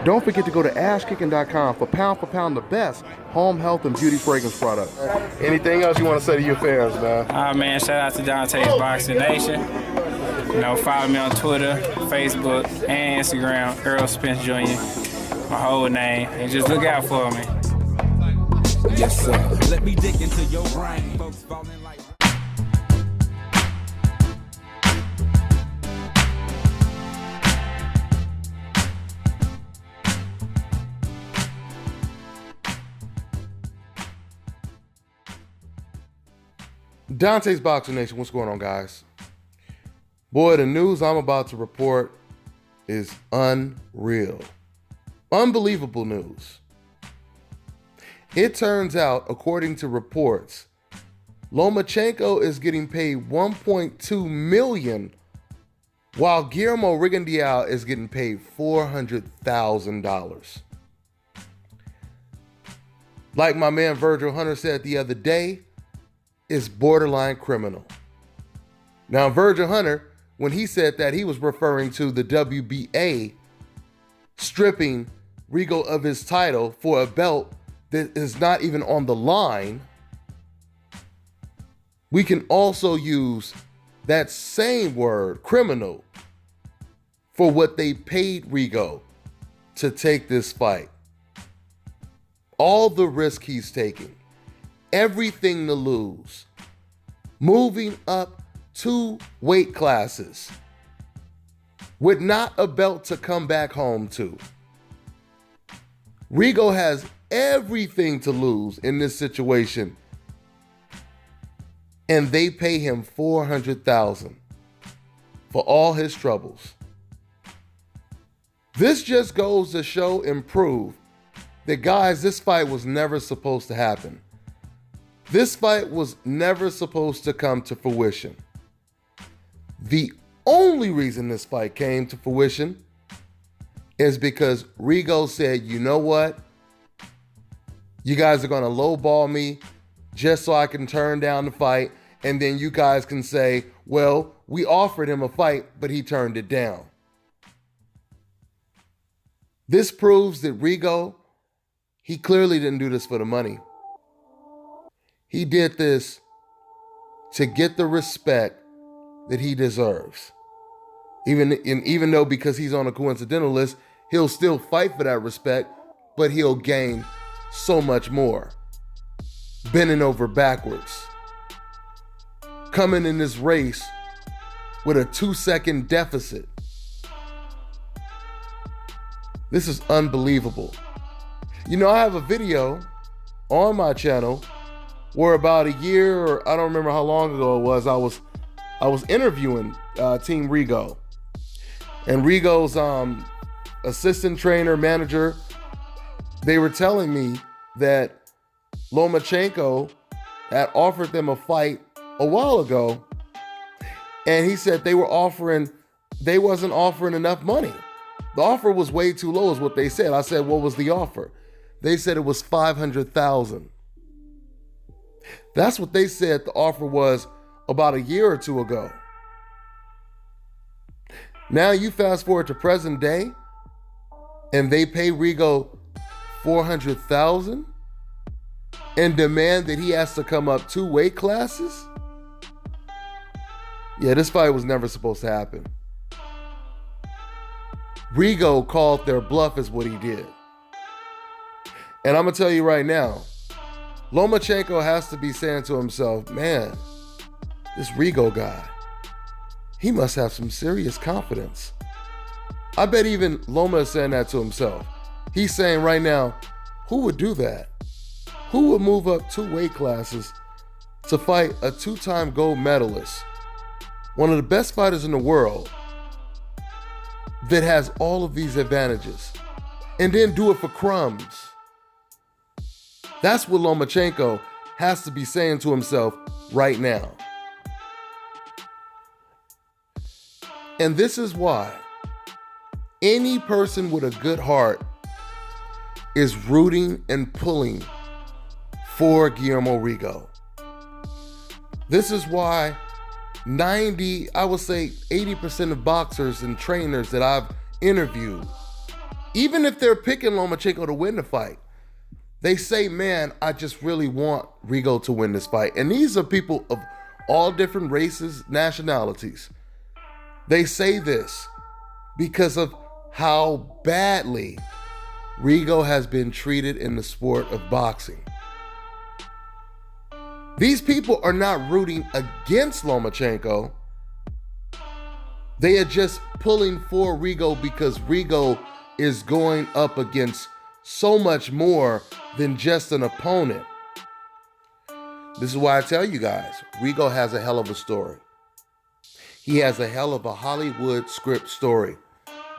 Don't forget to go to ashkicking.com for pound the best home health and beauty fragrance product. Anything else you want to say to your fans, man? Man, shout out to Dante's Boxing Nation. You know, follow me on Twitter, Facebook, and Instagram, Earl Spence Jr., my whole name, and just look out for me. Yes, sir. Let me dig into your brain, folks falling like... Dante's Boxing Nation, what's going on, guys? Boy, the news I'm about to report is unreal. Unbelievable news. It turns out, according to reports, Lomachenko is getting paid $1.2 million, while Guillermo Rigondeaux is getting paid $400,000. Like my man Virgil Hunter said the other day, is borderline criminal. Now, Virgil Hunter, when he said that, he was referring to the WBA stripping Rigo of his title for a belt that is not even on the line. We can also use that same word, criminal, for what they paid Rigo to take this fight. All the risk he's taking, everything to lose, moving up 2 weight classes with not a belt to come back home to. Rigo has everything to lose in this situation, and they pay him $400,000 for all his troubles. This just goes to show and prove that, guys, this fight was never supposed to happen. This fight was never supposed to come to fruition. The only reason this fight came to fruition is because Rigo said, you know what? You guys are going to lowball me just so I can turn down the fight, and then you guys can say, well, we offered him a fight, but he turned it down. This proves that Rigo, he clearly didn't do this for the money. He did this to get the respect that he deserves. Even though, because he's on a coincidental list, he'll still fight for that respect, but he'll gain so much more. Bending over backwards. Coming in this race with a 2-second deficit. This is unbelievable. You know, I have a video on my channel where about a year, or I don't remember how long ago it was, I was interviewing Team Rigo. And Rigo's assistant trainer, manager, they were telling me that Lomachenko had offered them a fight a while ago, and he said they wasn't offering enough money. The offer was way too low is what they said. I said, what was the offer? They said it was $500,000. That's what they said the offer was about a year or two ago. Now you fast forward to present day, and they pay Rigo $400,000 and demand that he has to come up 2 weight classes? Yeah, this fight was never supposed to happen. Rigo called their bluff is what he did. And I'm going to tell you right now, Lomachenko has to be saying to himself, man, this Rigo guy, he must have some serious confidence. I bet even Loma is saying that to himself. He's saying right now, who would do that? Who would move up 2 weight classes to fight a 2-time gold medalist, one of the best fighters in the world, that has all of these advantages, and then do it for crumbs? That's what Lomachenko has to be saying to himself right now. And this is why any person with a good heart is rooting and pulling for Guillermo Rigo. This is why 80% of boxers and trainers that I've interviewed Even if they're picking Lomachenko to win the fight, they say, man, I just really want Rigo to win this fight. And these are people of all different races, nationalities. They say this because of how badly Rigo has been treated in the sport of boxing. These people are not rooting against Lomachenko. They are just pulling for Rigo because Rigo is going up against so much more than just an opponent. This is why I tell you guys, Rigo has a hell of a story. He has a hell of a Hollywood script story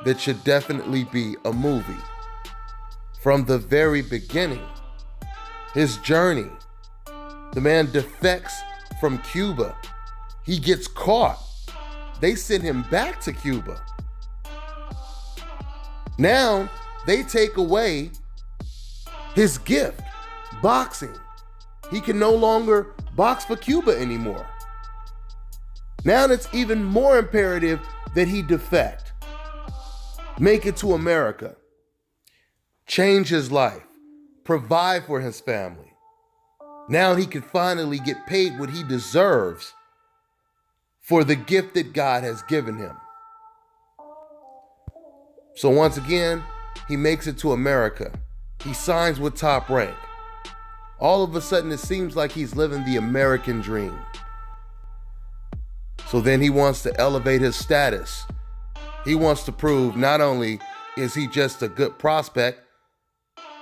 that should definitely be a movie. From the very beginning, his journey, the man defects from Cuba. He gets caught. They send him back to Cuba. Now, they take away his gift, boxing. He can no longer box for Cuba anymore. Now it's even more imperative that he defect, make it to America, change his life, provide for his family. Now he can finally get paid what he deserves for the gift that God has given him. So once again, he makes it to America. He signs with Top Rank. All of a sudden, it seems like he's living the American dream. So then he wants to elevate his status. He wants to prove not only is he just a good prospect,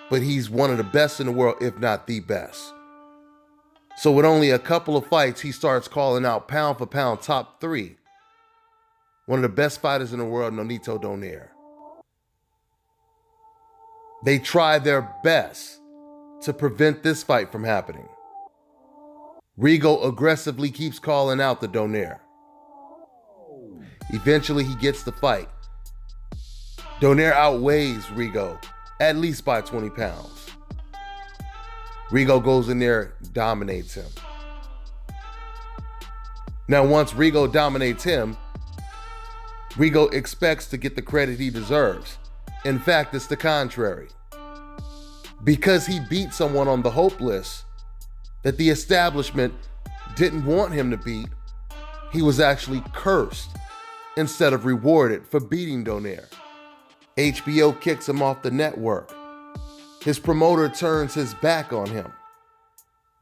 but he's one of the best in the world, if not the best. So with only a couple of fights, he starts calling out pound for pound top 3. One of the best fighters in the world, Nonito Donaire. They try their best to prevent this fight from happening. Rigo aggressively keeps calling out the Donaire. Eventually, he gets the fight. Donaire outweighs Rigo, at least by 20 pounds. Rigo goes in there, dominates him. Now, once Rigo dominates him, Rigo expects to get the credit he deserves. In fact, it's the contrary. Because he beat someone on the hope list that the establishment didn't want him to beat, he was actually cursed instead of rewarded for beating Donaire. HBO kicks him off the network. His promoter turns his back on him.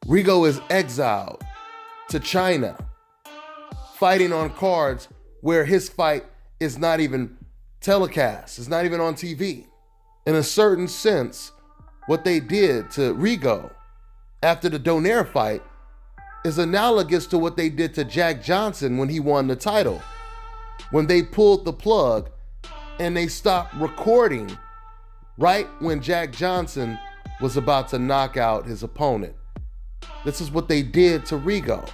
Rigo is exiled to China, fighting on cards where his fight is not even telecast, it's not even on TV. In a certain sense, what they did to Rigo after the Donaire fight is analogous to what they did to Jack Johnson when he won the title. When they pulled the plug and they stopped recording right when Jack Johnson was about to knock out his opponent. This is what they did to Rigo.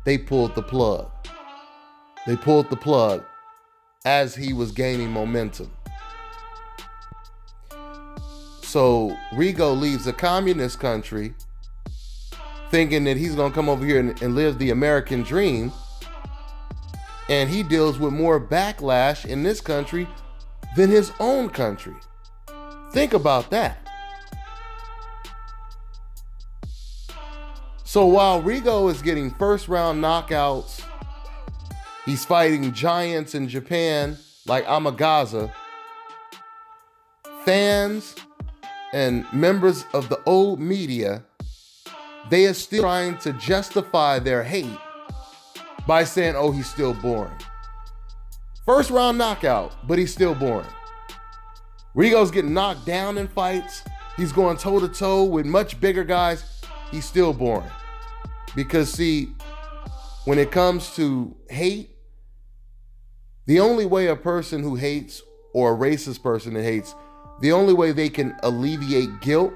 They pulled the plug. They pulled the plug as he was gaining momentum. So Rigo leaves a communist country thinking that he's going to come over here and live the American dream. And he deals with more backlash in this country than his own country. Think about that. So while Rigo is getting first round knockouts, he's fighting giants in Japan like Amagaza, fans and members of the old media, they are still trying to justify their hate by saying, oh, he's still boring. First round knockout, but he's still boring. Rigo's getting knocked down in fights. He's going toe to toe with much bigger guys. He's still boring. Because see, when it comes to hate, the only way a person who hates or a racist person that hates, the only way they can alleviate guilt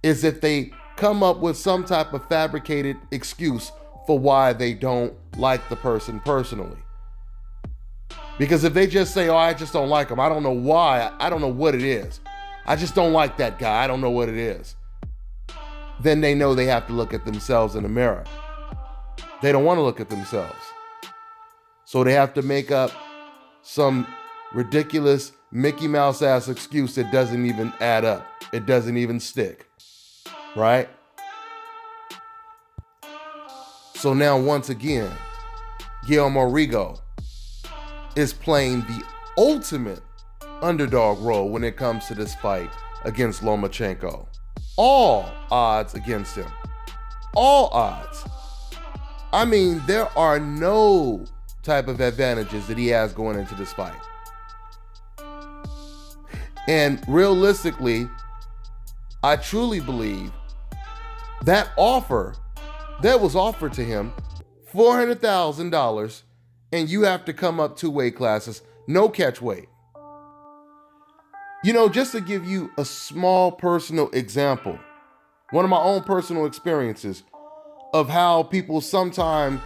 is if they come up with some type of fabricated excuse for why they don't like the person personally. Because if they just say, oh, I just don't like him, I don't know why, I don't know what it is, I just don't like that guy, I don't know what it is, then they know they have to look at themselves in the mirror. They don't want to look at themselves. So they have to make up some ridiculous Mickey Mouse ass excuse that doesn't even add up. It doesn't even stick, right? So now once again, Guillermo Rigondeaux is playing the ultimate underdog role when it comes to this fight against Lomachenko. All odds against him. All odds. I mean, there are no type of advantages that he has going into this fight. And realistically, I truly believe that offer that was offered to him, $400,000, and you have to come up 2 weight classes, no catch weight. You know, just to give you a small personal example, one of my own personal experiences of how people sometimes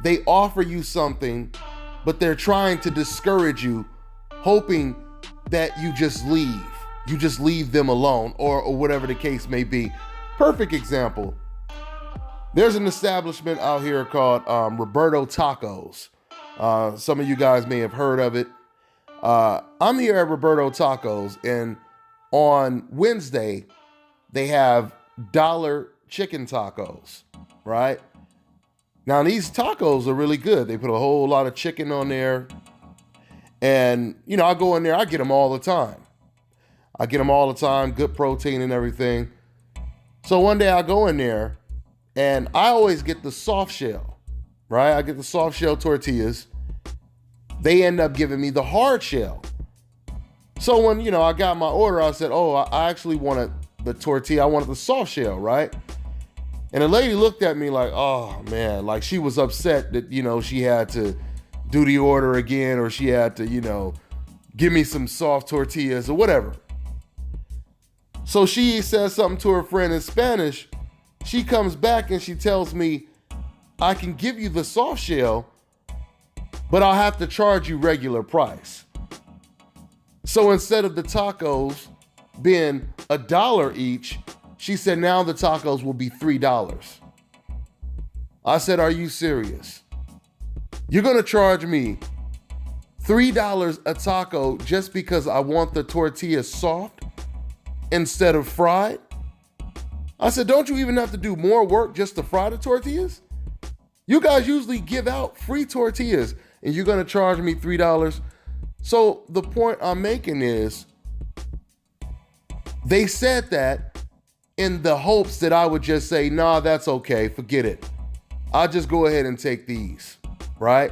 they offer you something, but they're trying to discourage you, hoping that you just leave. You just leave them alone, or whatever the case may be. Perfect example. There's an establishment out here called Roberto Tacos. Some of you guys may have heard of it. I'm here at Roberto Tacos, and on Wednesday, they have dollar chicken tacos, right? Now, these tacos are really good. They put a whole lot of chicken on there. And, you know, I go in there, I get them all the time. Good protein and everything. So one day I go in there, and I always get the soft shell, right? I get the soft shell tortillas. They end up giving me the hard shell. So when, you know, I got my order, I said, oh, I actually wanted the tortilla. I wanted the soft shell, right? And the lady looked at me like, oh, man, like she was upset that, you know, she had to do the order again, or she had to, you know, give me some soft tortillas or whatever. So she says something to her friend in Spanish. She comes back and she tells me, I can give you the soft shell, but I'll have to charge you regular price. So instead of the tacos being $1 each, she said now the tacos will be $3. I said, are you serious? You're gonna charge me $3 a taco just because I want the tortilla soft instead of fried? I said, don't you even have to do more work just to fry the tortillas? You guys usually give out free tortillas and you're gonna charge me $3. So the point I'm making is, they said that in the hopes that I would just say, nah, that's okay, forget it. I'll just go ahead and take these, right?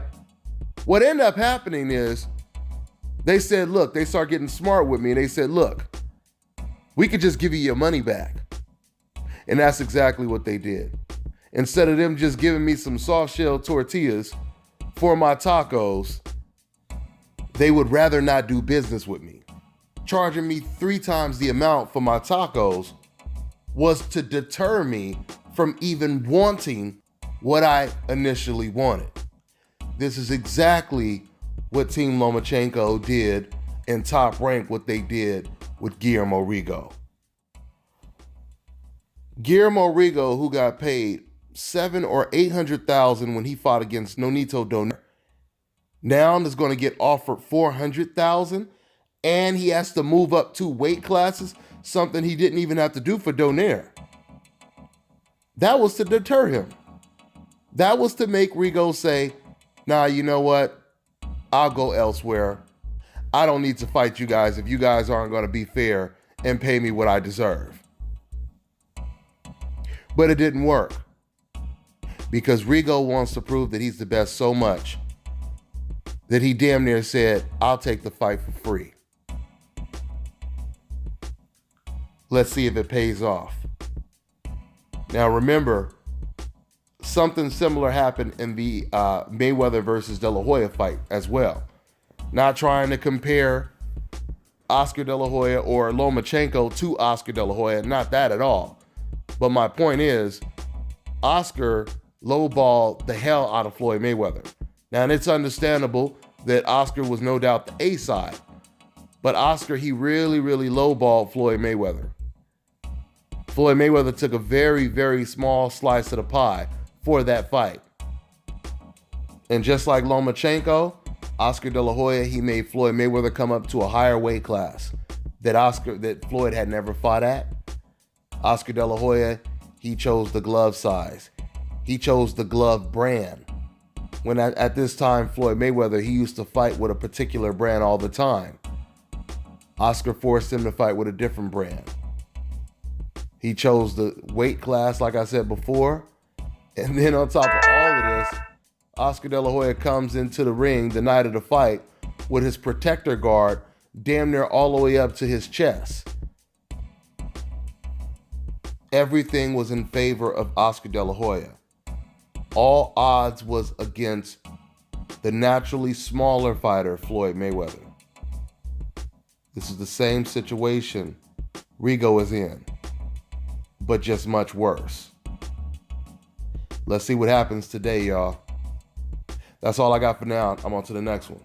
What ended up happening is, they said, look, they start getting smart with me, and they said, look, we could just give you your money back. And that's exactly what they did. Instead of them just giving me some soft shell tortillas for my tacos, they would rather not do business with me. Charging me 3 times the amount for my tacos was to deter me from even wanting what I initially wanted. This is exactly what Team Lomachenko did in Top Rank, what they did with Guillermo Rigondeaux. Guillermo Rigondeaux, who got paid $700,000 or $800,000 when he fought against Nonito Donaire, now is going to get offered $400,000, and he has to move up 2 weight classes, something he didn't even have to do for Donaire. That was to deter him. That was to make Rigondeaux say, nah, you know what? I'll go elsewhere. I don't need to fight you guys if you guys aren't going to be fair and pay me what I deserve. But it didn't work, because Rigondeaux wants to prove that he's the best so much that he damn near said, I'll take the fight for free. Let's see if it pays off. Now remember, something similar happened in the Mayweather versus De La Hoya fight as well. Not trying to compare Oscar De La Hoya or Lomachenko to Oscar De La Hoya, not that at all. But my point is, Oscar lowballed the hell out of Floyd Mayweather. Now, and it's understandable that Oscar was no doubt the A side, but Oscar, he really, really lowballed Floyd Mayweather. Floyd Mayweather took a very, very small slice of the pie for that fight. And just like Lomachenko, Oscar De La Hoya, he made Floyd Mayweather come up to a higher weight class that Floyd had never fought at. Oscar De La Hoya, he chose the glove size. He chose the glove brand. When at this time, Floyd Mayweather, he used to fight with a particular brand all the time. Oscar forced him to fight with a different brand. He chose the weight class, like I said before. And then on top of all of this, Oscar De La Hoya comes into the ring the night of the fight with his protector guard damn near all the way up to his chest. Everything was in favor of Oscar De La Hoya. All odds was against the naturally smaller fighter, Floyd Mayweather. This is the same situation Rigo is in, but just much worse. Let's see what happens today, y'all. That's all I got for now. I'm on to the next one.